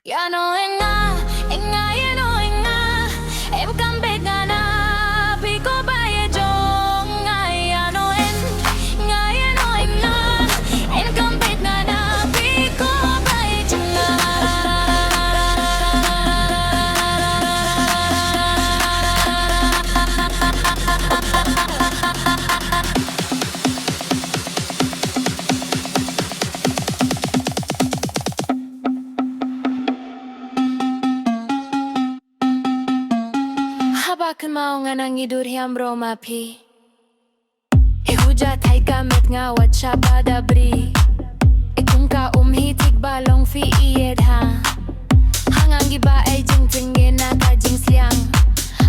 Ya no enga, ya no enga. Em kambit nga na, piko baieid nga. Ya no enga, ya no enga. Em kambit nga na, piko baieid nga. Habakan mau nga nang idurhiam broma pi. Ihujat hay gamit nga wat siya badabri. Ikung ka umhitig balong fi iyed ha. Hangang giba ay jing tingin na ka jing siyang.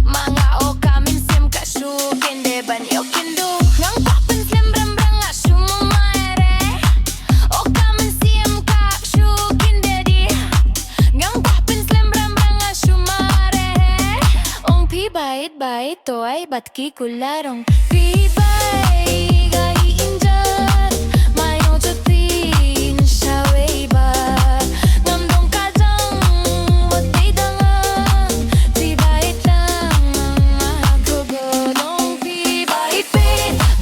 Mga o kamin sim ka shukin de ban yokin do. Ngang papan slim bram brang nga shumumaere. O kamin sim ka shukin de di. Ngang papan slim bram brang nga shumare. Ong pi baieid to ay bat ki kularong. Pi baieid ay injan. Mayo chutin siya way ba. Namdong ka dang wat di dangang. Pi baieid lang ang magugod. Ong pi baieid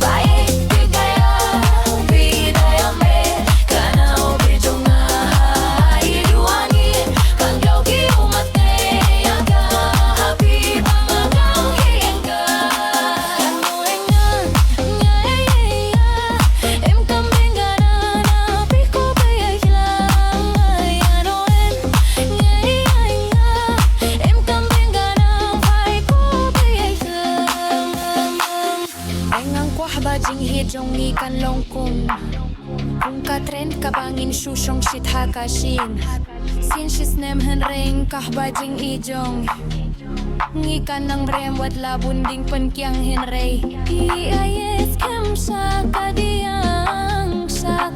baieid pi kaya. Pi dayang me kana o bidyo nga. Iluwangin kang yaw ki umate. Yaga happy pangagang hiengga. Ano engan nga em kambing nga na piko baieid lang. Ano nga em kambing nga na piko baieid lang. Engang kwah ba jing hijong ikan longkong. Kung ka trend ka bangin shushong shit hakashin. Sin shis nem hen ring kah ba jing ijong. Ngikan ng rem wat labunding penkyang henrey. Iayes kem sa kadiyang sa